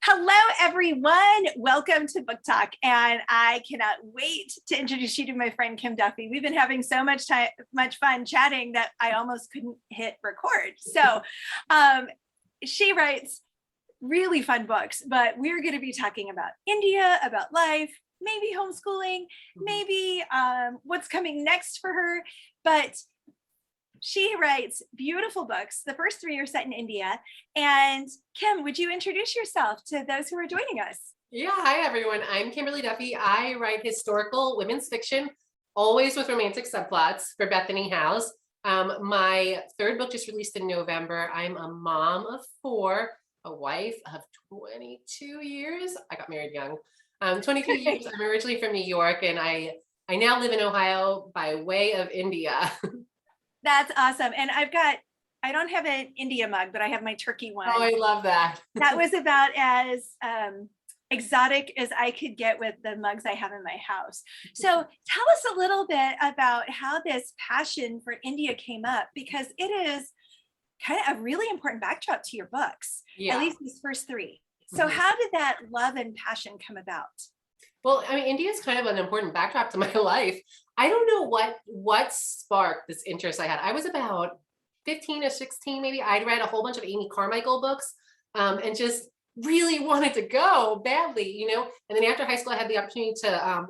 Hello, everyone. Welcome to Book Talk. And I cannot wait to introduce you to my friend, Kim Duffy. We've been having so much fun chatting that I almost couldn't hit record. So she writes really fun books, but we're going to be talking about India, about life, maybe homeschooling, maybe what's coming next for her. But she writes beautiful books. The first three are set in India. And Kim, would you introduce yourself to those who are joining us? Yeah, hi everyone. I'm Kimberly Duffy. I write historical women's fiction, always with romantic subplots for Bethany House. My third book just released in November. I'm a mom of four, a wife of 22 years. I got married young. 22 years. I'm originally from New York, and I now live in Ohio by way of India. That's awesome. And I don't have an India mug, but I have my Turkey one. Oh, I love that. That was about as exotic as I could get with the mugs I have in my house. So tell us a little bit about how this passion for India came up, because it is kind of a really important backdrop to your books, at least these first three. So how did that love and passion come about? Well, I mean, India is kind of an important backdrop to my life. I don't know what sparked this interest I had. I was about 15 or 16, maybe. I'd read a whole bunch of Amy Carmichael books and just really wanted to go badly, you know? And then after high school, I had the opportunity to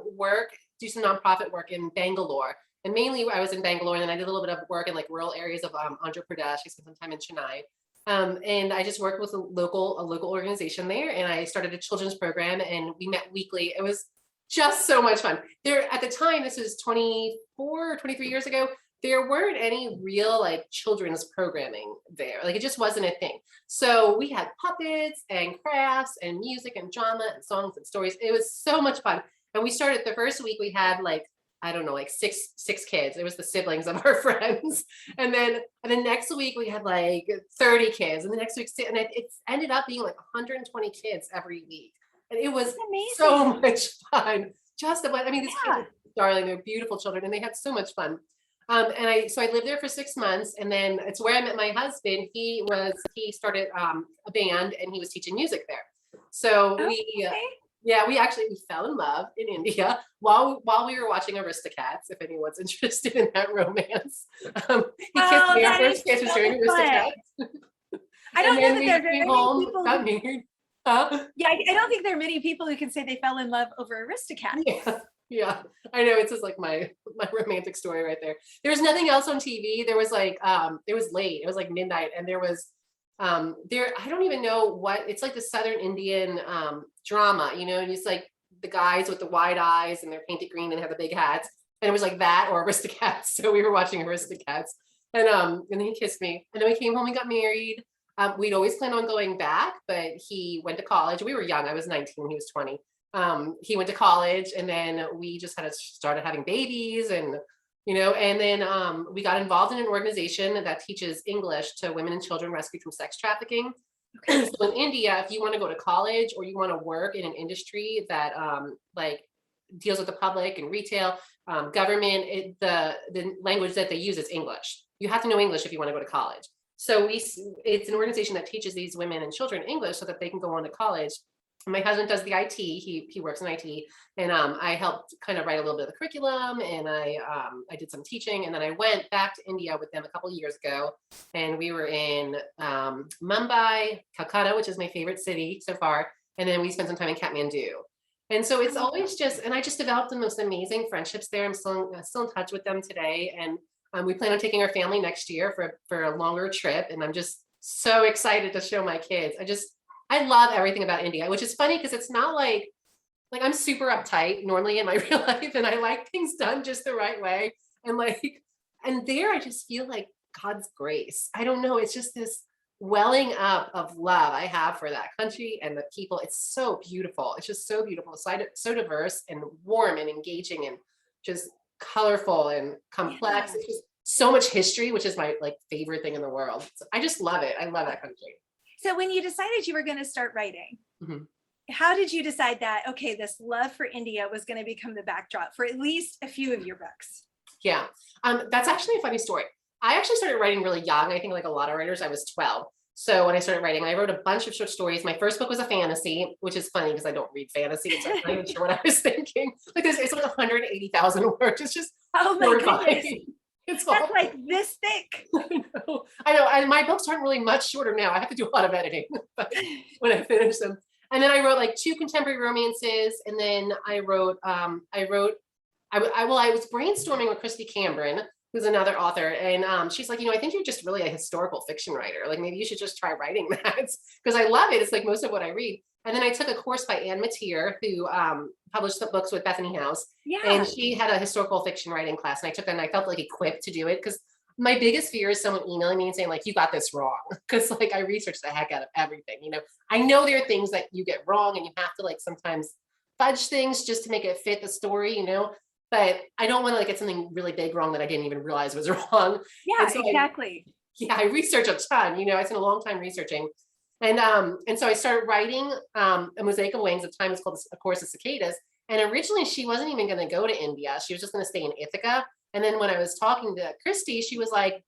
do some nonprofit work in Bangalore. And mainly I was in Bangalore, and then I did a little bit of work in like rural areas of Andhra Pradesh. I spent some time in Chennai. And I just worked with a local organization there, and I started a children's program, and we met weekly. It was just so much fun. There at the time, this was 24 or 23 years ago, there weren't any real like children's programming there. Like it just wasn't a thing. So we had puppets and crafts and music and drama and songs and stories. It was so much fun. And we started the first week, we had like, I don't know, like six kids. It was the siblings of our friends. And then next week we had like 30 kids. And the next week, and it ended up being like 120 kids every week. And it was so much fun. I mean, these kids are darling, they're beautiful children, and they had so much fun. So I lived there for 6 months, and then it's where I met my husband. He started a band, and he was teaching music there. So we fell in love in India while we were watching Aristocats, if anyone's interested in that romance. He kissed me. Our first kiss was during Aristocats. I don't know that there are very many people got married. Yeah, I don't think there are many people who can say they fell in love over Aristocats. Yeah, I know. It's just like my romantic story right there. There was nothing else on TV. There was like it was late. It was like midnight, and there was I don't even know what it's like, the Southern Indian drama, you know, and it's like the guys with the wide eyes and they're painted green and have the big hats, and it was like that or Aristocats. So we were watching Aristocats, and then he kissed me, and then we came home and got married. We'd always planned on going back, but he went to college. We were young. I was 19, he was 20. He went to college, and then we just started having babies, and you know, and then we got involved in an organization that teaches English to women and children rescued from sex trafficking. Okay. So in India, if you want to go to college or you want to work in an industry that like deals with the public and retail, government, the language that they use is English. You have to know English if you want to go to college. So it's an organization that teaches these women and children English so that they can go on to college. My husband does the IT. He works in IT, and I helped kind of write a little bit of the curriculum, and I did some teaching, and then I went back to India with them a couple of years ago, and we were in Mumbai, Calcutta, which is my favorite city so far, and then we spent some time in Kathmandu. And so it's always and I just developed the most amazing friendships there. I'm still in touch with them today, and we plan on taking our family next year for a longer trip, and I'm just so excited to show my kids. I love everything about India, which is funny because it's not like I'm super uptight normally in my real life, and I like things done just the right way. And there I just feel like God's grace. I don't know. It's just this welling up of love I have for that country and the people. It's so beautiful. It's just so beautiful. So diverse and warm and engaging and just colorful and complex. It's just so much history, which is my favorite thing in the world. So I just love it. I love that country. So when you decided you were going to start writing, how did you decide that, okay, this love for India was going to become the backdrop for at least a few of your books? Yeah, that's actually a funny story. I actually started writing really young. I think like a lot of writers, I was 12. So when I started writing, I wrote a bunch of short stories. My first book was a fantasy, which is funny because I don't read fantasy. So I'm not even sure what I was thinking. Like it's like 180,000 words. It's just Oh my goodness. horrifying. It's That's awful. like this thick. I know. And my books aren't really much shorter now. I have to do a lot of editing but when I finish them. And then I wrote like 2 contemporary romances. And then I was brainstorming with Christy Cambron, who's another author. And she's like, I think you're just really a historical fiction writer. Like maybe you should just try writing that because I love it. It's like most of what I read. And then I took a course by Anne Mateer, who published the books with Bethany House. Yeah. And she had a historical fiction writing class. And I took that and I felt like equipped to do it because my biggest fear is someone emailing me and saying like, you got this wrong. Because like I researched the heck out of everything. I know there are things that you get wrong and you have to like sometimes fudge things just to make it fit the story, but I don't want to like get something really big wrong that I didn't even realize was wrong. Yeah, so exactly. I research a ton, I spent a long time researching. And so I started writing A Mosaic of Wings. At the time it's called, of course, the Cicadas. And originally she wasn't even going to go to India. She was just going to stay in Ithaca. And then when I was talking to Christy, she was like,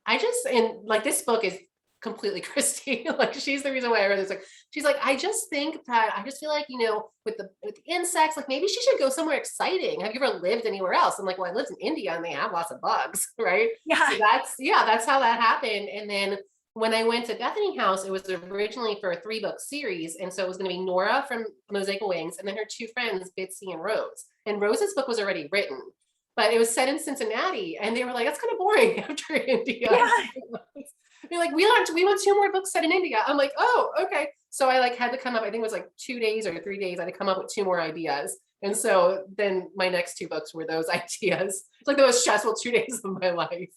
and like this book is completely Christy. Like she's the reason why I read this. Like she's like, I just think that I just feel like, with the insects, like maybe she should go somewhere exciting. Have you ever lived anywhere else? I'm like, well, I lived in India and they have lots of bugs, right? Yeah. So that's how that happened. And then when I went to Bethany House, it was originally for a 3-book series. And so it was going to be Nora from Mosaic of Wings and then her 2 friends, Bitsy and Rose. And Rose's book was already written, but it was set in Cincinnati. And they were like, that's kind of boring after India. Yeah. They're like, we want 2 more books set in India. I'm like, oh, okay. So I like had to come up, I think it was like 2 days or 3 days. I had to come up with 2 more ideas. And so then my next 2 books were those ideas. It's like the most stressful 2 days of my life.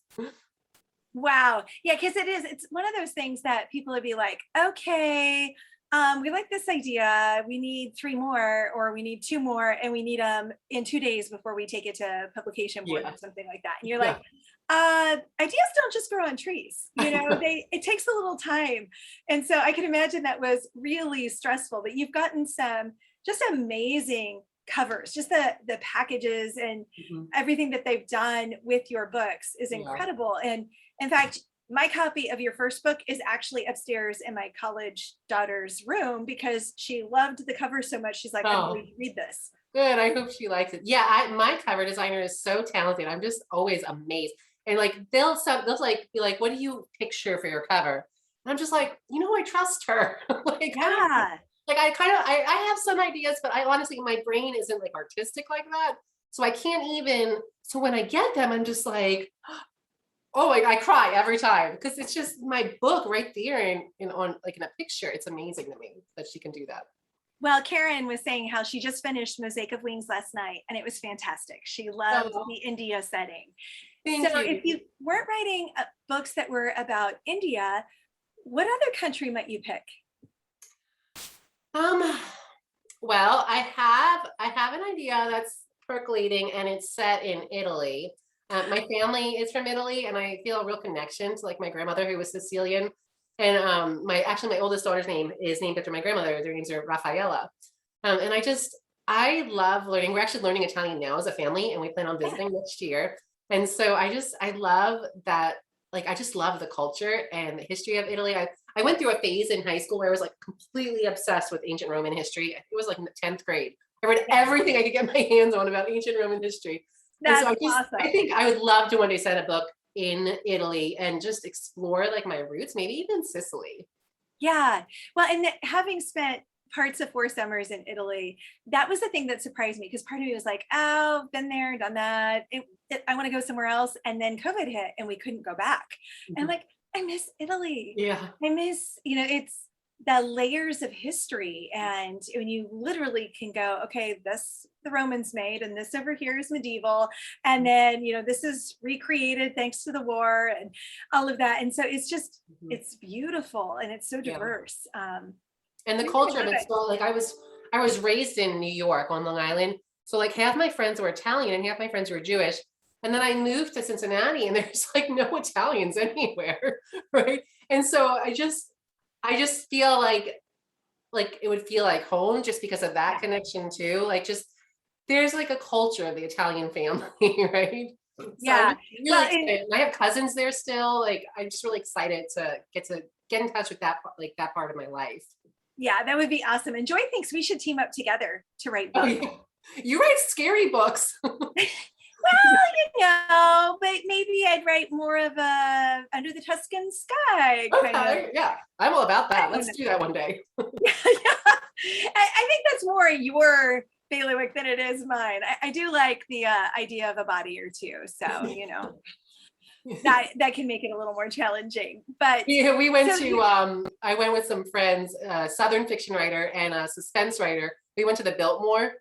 Wow. Yeah, because it's one of those things that people would be like, okay, we like this idea. We need 3 more, or we need 2 more, and we need them in 2 days before we take it to publication board or something like that. And you're like, ideas don't just grow on trees. It takes a little time. And so I can imagine that was really stressful, but you've gotten some just amazing covers, just the packages and everything that they've done with your books is incredible. And in fact, my copy of your first book is actually upstairs in my college daughter's room because she loved the cover so much. She's like, I'm going to read this. Good. I hope she likes it. Yeah, my cover designer is so talented. I'm just always amazed. And like they'll like be like, what do you picture for your cover? And I'm just like, I trust her. Like, yeah. I have some ideas, but I honestly, my brain isn't like artistic like that. So I can't even, so when I get them, I'm just like, oh, I cry every time because it's just my book right there in on like in a picture. It's amazing to me that she can do that. Well, Karen was saying how she just finished Mosaic of Wings last night and it was fantastic. She loved the India setting. Thank you. If you weren't writing books that were about India, what other country might you pick? Well, I have an idea that's percolating and it's set in Italy. My family is from Italy and I feel a real connection to like my grandmother who was Sicilian. And my oldest daughter's name is named after my grandmother. Their names are Raffaella. And I love learning. We're actually learning Italian now as a family and we plan on visiting next year. And so I love that. Like, I just love the culture and the history of Italy. I went through a phase in high school where I was like completely obsessed with ancient Roman history. It was like in the 10th grade. I read everything I could get my hands on about ancient Roman history. That's awesome. I think I would love to one day set a book in Italy and just explore like my roots, maybe even Sicily. Yeah. Well, and having spent parts of 4 summers in Italy, that was the thing that surprised me because part of me was like, oh, been there, done that. I want to go somewhere else. And then COVID hit and we couldn't go back. And like, I miss Italy. Yeah. I miss, it's the layers of history. And when you literally can go, okay, this the Romans made, and this over here is medieval. And then, this is recreated thanks to the war and all of that. And so it's just, it's beautiful and it's so diverse. And the culture of it's so like I was raised in New York on Long Island. So like half my friends were Italian and half my friends were Jewish. And then I moved to Cincinnati and there's like no Italians anywhere. Right. And so I just feel like it would feel like home just because of that connection too. Like just there's like a culture of the Italian family, right? So I'm Yeah. just really Well, excited. And I have cousins there still. Like I'm just really excited to get in touch with that like that part of my life. yeah, that would be awesome. And Joy thinks we should team up together to write Oh books. yeah. You write scary books. But maybe I'd write more of a under the Tuscan sky kind of. Okay. Yeah. I'm all about I that. don't Let's know. do that one day. Yeah. I think that's more your bailiwick than it is mine. I do like the idea of a body or two. So, that can make it a little more challenging. But Yeah, we went so to I went with some friends, Southern fiction writer and a suspense writer. We went to the Biltmore.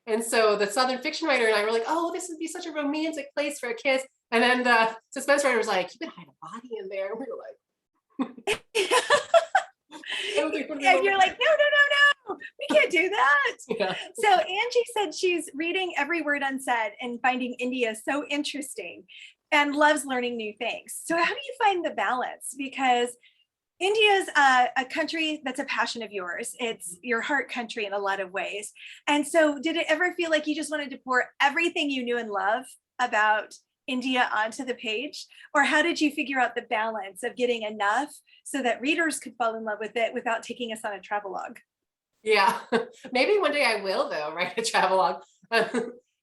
And so the Southern fiction writer and I were like, oh, this would be such a romantic place for a kiss. And then the suspense writer was like, you could hide a body in there. And we were like, I don't think we're and you're like, no, we can't do that. yeah. So Angie said she's reading Every Word Unsaid and finding India so interesting and loves learning new things. So how do you find the balance? Because India is a country that's a passion of yours. It's your heart country in a lot of ways. And so did it ever feel like you just wanted to pour everything you knew and love about India onto the page? Or how did you figure out the balance of getting enough so that readers could fall in love with it without taking us on a travelogue? Yeah. Maybe one day I will though, write a travelogue.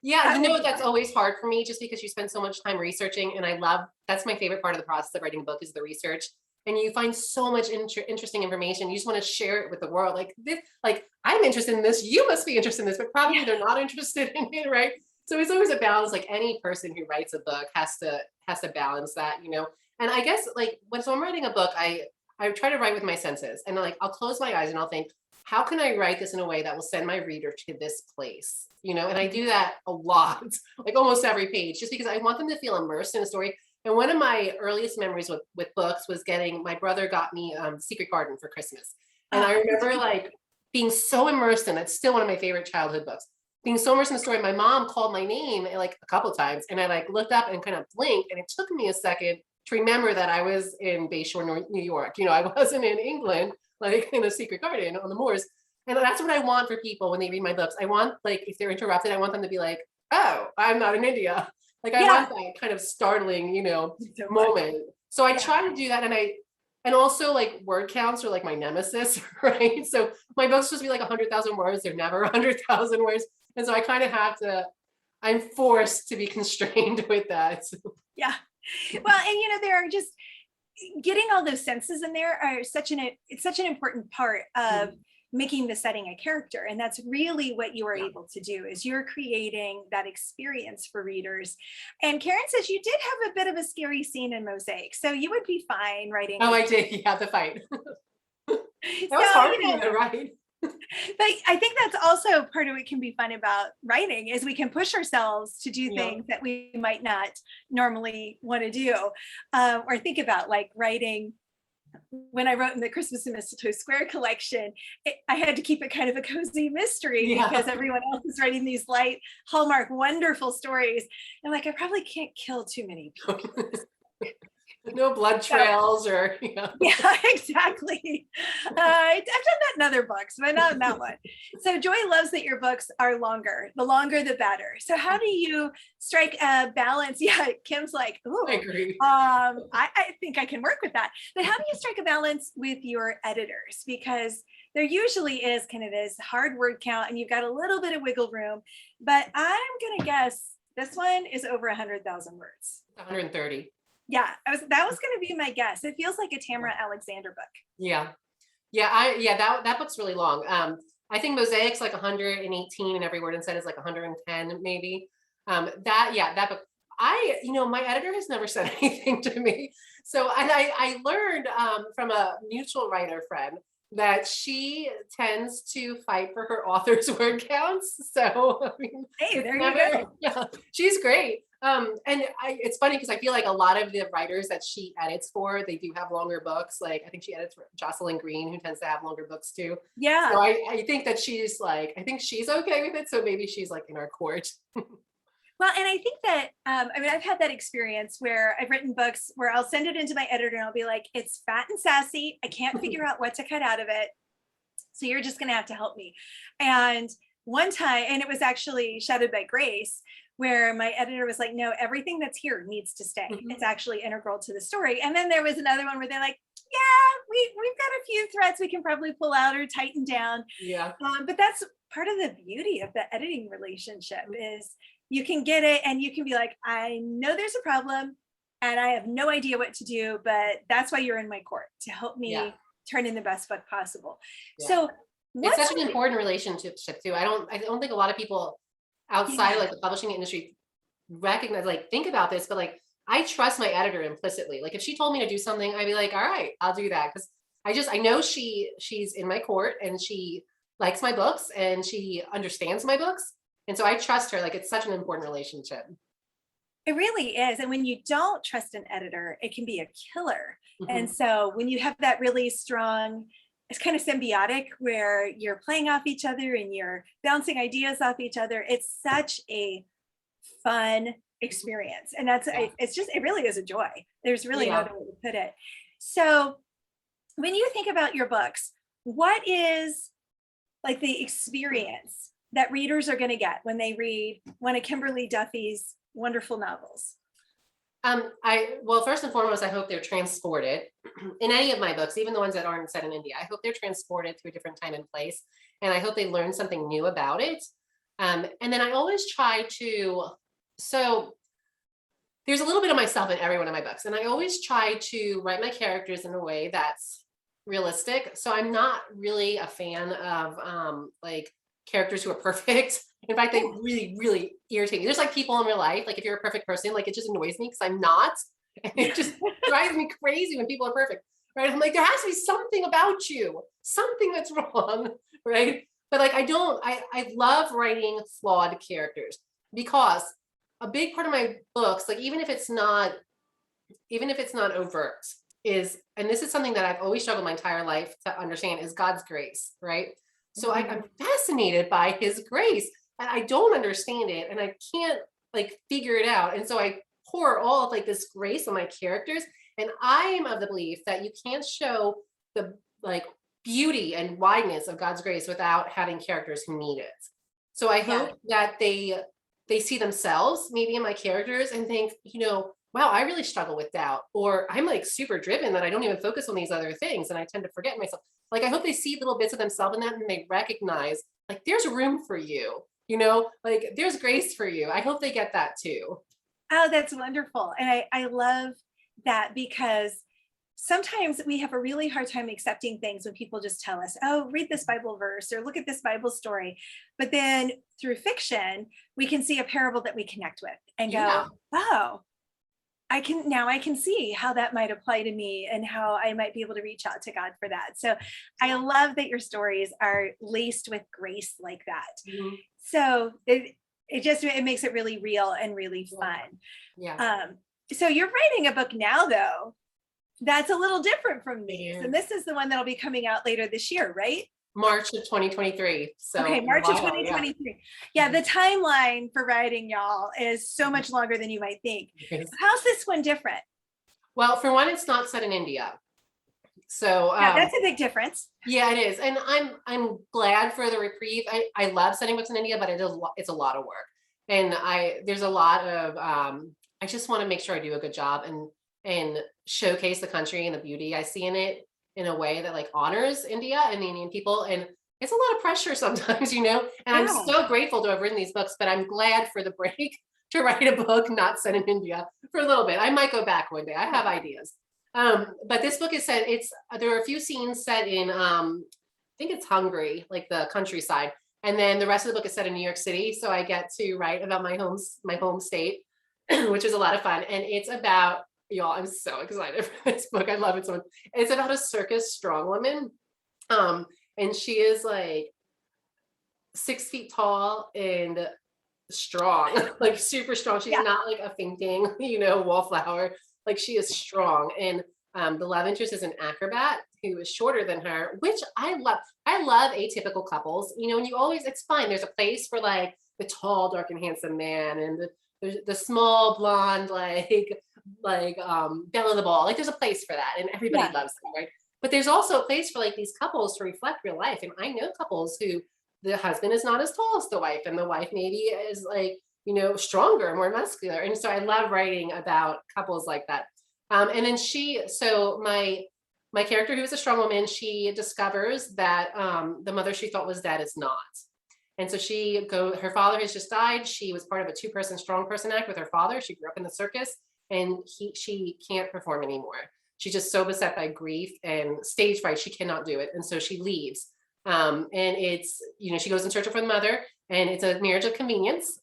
Yeah, that's always hard for me just because you spend so much time researching and that's my favorite part of the process of writing a book is the research. And you find so much interesting information. You just want to share it with the world. Like this, like I'm interested in this. You must be interested in this, but probably they're not interested in it, right? So it's always a balance. Like any person who writes a book has to balance that. And I guess like so I'm writing a book, I try to write with my senses, and like I'll close my eyes and I'll think, how can I write this in a way that will send my reader to this place? And I do that a lot, like almost every page, just because I want them to feel immersed in a story. And one of my earliest memories with books was my brother got me Secret Garden for Christmas. And I remember like being so immersed in it. It's still one of my favorite childhood books. Being so immersed in the story, my mom called my name like a couple of times, and I like looked up and kind of blinked, and it took me a second to remember that I was in Bayshore, New York. I wasn't in England, like in a secret garden on the moors. And that's what I want for people when they read my books. I want, like, if they're interrupted, I want them to be like, oh, I'm not in India. Like I want that kind of startling, moment. So I try to do that. And also like word counts are like my nemesis, right? So my book's supposed to be like 100,000 words. They're never 100,000 words. And so I kind of I'm forced to be constrained with that. Yeah. Well, and there are just getting all those senses in there are it's such an important part of making the setting a character. And that's really what you are able to do is you're creating that experience for readers. And Karen says you did have a bit of a scary scene in Mosaic. So you would be fine writing. Oh, I did. Yeah, the fight. That was hard for you to write. But I think that's also part of what can be fun about writing is we can push ourselves to do things that we might not normally want to do or think about, like writing. When I wrote in the Christmas and Mistletoe Square collection, I had to keep it kind of a cozy mystery because everyone else is writing these light Hallmark wonderful stories. And like, I probably can't kill too many people. No blood trails or Yeah, exactly. I've done that in other books, but not in that one. So Joy loves that your books are longer. The longer the better. So how do you strike a balance? Yeah, Kim's like, oh, I agree. I think I can work with that. But how do you strike a balance with your editors? Because there usually is kind of this hard word count and you've got a little bit of wiggle room, but I'm gonna guess this one is over 100,000 words. 130. Yeah, that was going to be my guess. It feels like a Tamara Alexander book. Yeah. That book's really long. I think Mosaic's like 118 and Every Word Unsaid is like 110 maybe. That book. My editor has never said anything to me. So, and I learned from a mutual writer friend that she tends to fight for her author's word counts. So, hey, there you go. Yeah, she's great. It's funny because I feel like a lot of the writers that she edits for, they do have longer books. Like I think she edits for Jocelyn Green, who tends to have longer books too. Yeah. So I think that she's okay with it. So maybe she's like in our court. Well, and I think that, I've had that experience where I've written books where I'll send it into my editor and I'll be like, it's fat and sassy. I can't figure out what to cut out of it. So you're just going to have to help me. And one time, and it was actually Shadowed by Grace, where my editor was like, no, everything that's here needs to stay. Mhm. It's actually integral to the story. And then there was another one where they're like, yeah, we've got a few threads we can probably pull out or tighten down. Yeah. But that's part of the beauty of the editing relationship is you can get it and you can be like, I know there's a problem and I have no idea what to do, but that's why you're in my court, to help me Yeah. turn in the best book possible. Yeah. So It's what's such an important relationship too. I don't think a lot of people outside of like the publishing industry recognize, like, think about this, but like I trust my editor implicitly. Like if she told me to do something, I'd be like, all right, I'll do that. Cause I know she's in my court and she likes my books and she understands my books. And so I trust her. Like it's such an important relationship. It really is. And when you don't trust an editor, it can be a killer. And Mhm. so when you have that really strong, it's kind of symbiotic where you're playing off each other and you're bouncing ideas off each other. It's such a fun experience. And Yeah. it's just, it really is a joy. There's really no Yeah. other way to put it. So when you think about your books, what is like the experience that readers are going to get when they read one of Kimberly Duffy's wonderful novels? Well, first and foremost, I hope they're transported in any of my books, even the ones that aren't set in India. I hope they're transported to a different time and place, and I hope they learn something new about it. And then I always try to, so there's a little bit of myself in every one of my books, and I always try to write my characters in a way that's realistic. So I'm not really a fan of like characters who are perfect. In fact, they really, really irritate me. There's like people in real life, like if you're a perfect person, like it just annoys me because I'm not. And it just drives me crazy when people are perfect. Right. I'm like, there has to be something about you, something that's wrong. Right. But like I love writing flawed characters because a big part of my books, like even if it's not overt, is, and this is something that I've always struggled my entire life to understand, is God's grace, right? So I'm fascinated by his grace and I don't understand it and I can't like figure it out. And so I pour all of like this grace on my characters. And I am of the belief that you can't show the like beauty and wideness of God's grace without having characters who need it. So I Yeah. hope that they see themselves maybe in my characters and think, wow, I really struggle with doubt, or I'm like super driven that I don't even focus on these other things and I tend to forget myself. Like I hope they see little bits of themselves in that and they recognize like there's room for you, like there's grace for you. I hope they get that too. Oh, that's wonderful. And I love that because sometimes we have a really hard time accepting things when people just tell us, oh, read this Bible verse or look at this Bible story. But then through fiction, we can see a parable that we connect with and Yeah. go, oh, I can see how that might apply to me and how I might be able to reach out to God for that. So I love that your stories are laced with grace like that. Mhm. So it makes it really real and really fun. Yeah. So you're writing a book now though that's a little different from these, Yeah. and this is the one that'll be coming out later this year, right? March of 2023. So Okay, in a March of while, yeah. 2023. Yeah, the timeline for writing, y'all, is so much longer than you might think. How's this one different? Well, for one, it's not set in India. So Yeah, that's a big difference. yeah, it is. And I'm glad for the reprieve. I love setting books in India, but it's a lot of work. And there's a lot of I just want to make sure I do a good job and showcase the country and the beauty I see in it in a way that like honors India and the Indian people. And it's a lot of pressure sometimes, And I'm Yeah. so grateful to have written these books, but I'm glad for the break to write a book not set in India for a little bit. I might go back one day. I have ideas. But this book is set, there are a few scenes set in I think it's Hungary, like the countryside. And then the rest of the book is set in New York City. So I get to write about my home state, which is a lot of fun. And it's about, y'all, I'm so excited for this book. I love it so much. It's about a circus strongwoman. And she is like 6 feet tall and strong, like super strong. She's Yeah. not like a fainting, wallflower. Like she is strong. And the love interest is an acrobat who is shorter than her, which I love. I love atypical couples, and it's fine. There's a place for like the tall, dark, and handsome man and the small blonde, Belle the Ball. Like there's a place for that and everybody Yeah. loves them, right? But there's also a place for like these couples to reflect real life. And I know couples who the husband is not as tall as the wife, and the wife maybe is like, stronger, more muscular. And so I love writing about couples like that. And then so my character, who is a strong woman, she discovers that the mother she thought was dead is not. And so her father has just died. She was part of a 2-person strong person act with her father. She grew up in the circus, and she can't perform anymore. She's just so beset by grief and stage fright, she cannot do it. And so she leaves. And it's, she goes in search of her mother, and it's a marriage of convenience,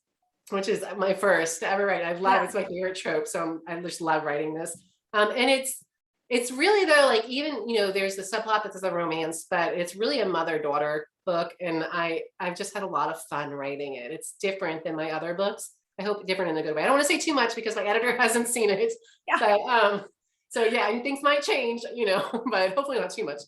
which is my first to ever write. I love It's my favorite trope. So I just love writing this. And it's really, though, like, even, there's the subplot that's a romance, but it's really a mother-daughter book. And I've just had a lot of fun writing it. It's different than my other books. I hope different in a good way. I don't want to say too much because my editor hasn't seen it. Yeah. But, so yeah, and things might change, but hopefully not too much.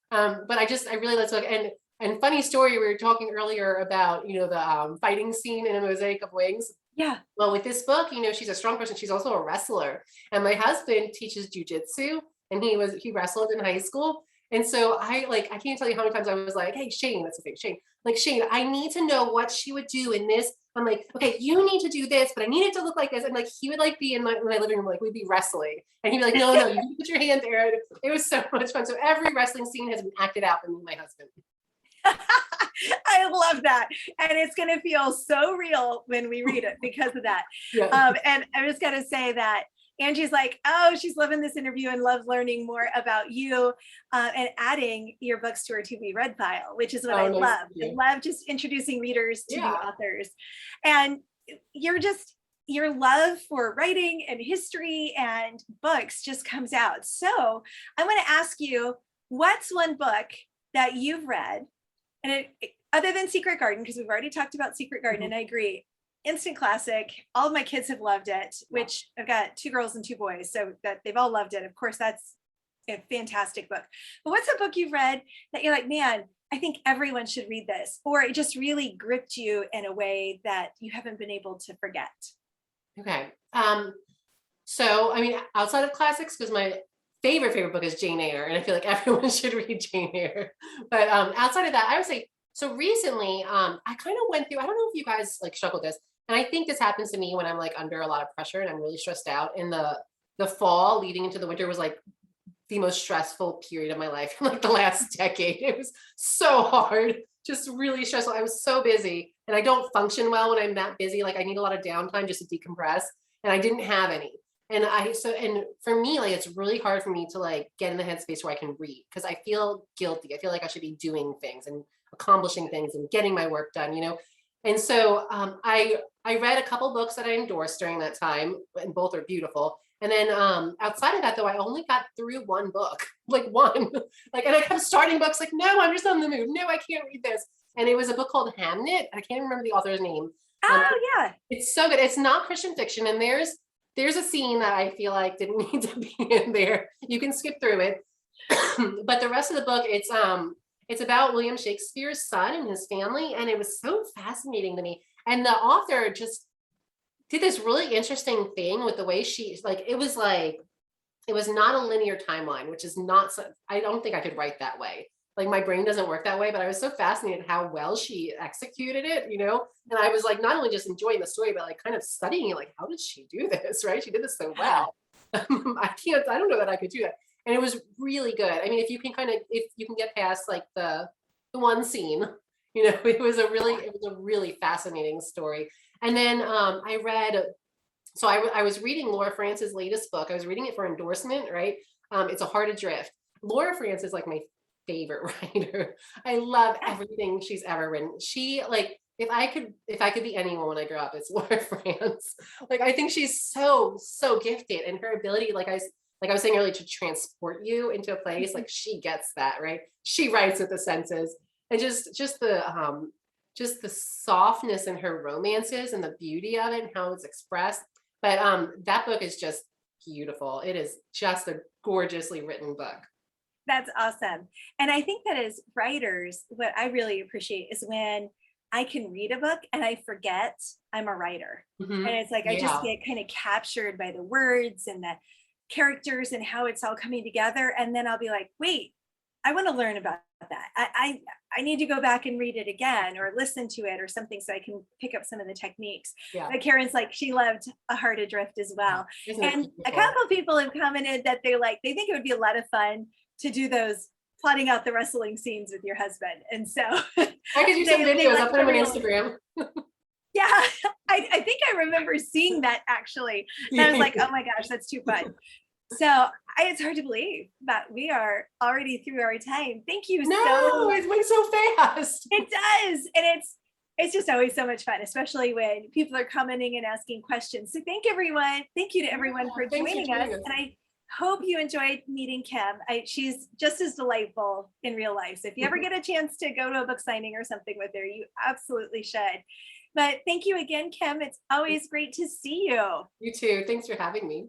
But I really like to look. And funny story, we were talking earlier about, the fighting scene in A Mosaic of Wings. Yeah. Well, with this book, she's a strong person. She's also a wrestler. And my husband teaches jujitsu, and he wrestled in high school. And so I can't tell you how many times I was like, hey, Shane, that's the thing, Shane. Like, Shane, I need to know what she would do in this. I'm like, okay, you need to do this, but I need it to look like this. And like, he would like be in my living room, like we'd be wrestling. And he'd be like, no, you can put your hand there. It was so much fun. So every wrestling scene has been acted out by me and my husband. I love that. And it's going to feel so real when we read it because of that. Yeah. And I was going to say that Angie's like, oh, she's loving this interview and loves learning more about you and adding your books to her to be read pile, which is what I love. I love just introducing readers to the authors. And your love for writing and history and books just comes out. So I want to ask you, what's one book that you've read, and other than Secret Garden, because we've already talked about Secret Garden, and I agree, instant classic. All of my kids have loved it, which I've got 2 girls and 2 boys, so that they've all loved it. Of course, that's a fantastic book. But what's a book you've read that you're like, man, I think everyone should read this, or it just really gripped you in a way that you haven't been able to forget? Okay. So, outside of classics, because my favorite book is Jane Eyre, and I feel like everyone should read Jane Eyre. But outside of that, I would say, so recently, I kind of went through, I don't know if you guys like struggle with this, and I think this happens to me when I'm like under a lot of pressure and I'm really stressed out. And the fall leading into the winter was like the most stressful period of my life in like the last decade. It was so hard, just really stressful. I was so busy, and I don't function well when I'm that busy. Like, I need a lot of downtime just to decompress, and I didn't have any. And for me, like, it's really hard for me to like get in the headspace where I can read, because I feel guilty. I feel like I should be doing things and accomplishing things and getting my work done, And so I read a couple books that I endorsed during that time, and both are beautiful. And then outside of that, though, I only got through one book, like one, and I kept starting books like, no, I'm just on the mood. No, I can't read this. And it was a book called Hamnet. I can't remember the author's name. Yeah. It's so good. It's not Christian fiction. And there's a scene that I feel like didn't need to be in there. You can skip through it. But the rest of the book, it's about William Shakespeare's son and his family. And it was so fascinating to me. And the author just did this really interesting thing with the way it was not a linear timeline, which is not, I don't think I could write that way. Like, my brain doesn't work that way, but I was so fascinated how well she executed it, and I was like, not only just enjoying the story, but like kind of studying it, like, how did she do this? Right? She did this so well. I don't know that I could do that. And it was really good. If you can get past like the one scene, it was a really fascinating story. And then I read, so I was reading Laura France's latest book. I was reading it for endorsement, right? It's A Heart Adrift. Laura France is like my favorite writer. I love everything she's ever written. She, like, if I could be anyone when I grow up, it's Laura France. Like, I think she's so gifted, and her ability, like I was saying earlier, to transport you into a place, like, she gets that, right? She writes with the senses, and just the softness in her romances and the beauty of it and how it's expressed. But that book is just beautiful. It is just a gorgeously written book. That's awesome. And I think that as writers, what I really appreciate is when I can read a book and I forget I'm a writer. Mm-hmm. And it's like, I just get kind of captured by the words and the characters and how it's all coming together. And then I'll be like, wait, I want to learn about that. I need to go back and read it again or listen to it or something so I can pick up some of the techniques. Yeah. But Karen's like, she loved A Heart Adrift as well. Isn't it And a beautiful? couple of people have commented that they think it would be a lot of fun to do those plotting out the wrestling scenes with your husband. And so I could do some videos. I'll put them on Instagram. Yeah, I think I remember seeing that actually. And I was like, oh my gosh, that's too fun. So it's hard to believe that we are already through our time. Thank you No, it went so fast. It does. And it's just always so much fun, especially when people are commenting and asking questions. So thank everyone. Thank you to everyone for joining us. And I hope you enjoyed meeting Kim. She's just as delightful in real life. So if you ever get a chance to go to a book signing or something with her, you absolutely should. But thank you again, Kim. It's always great to see you. You too. Thanks for having me.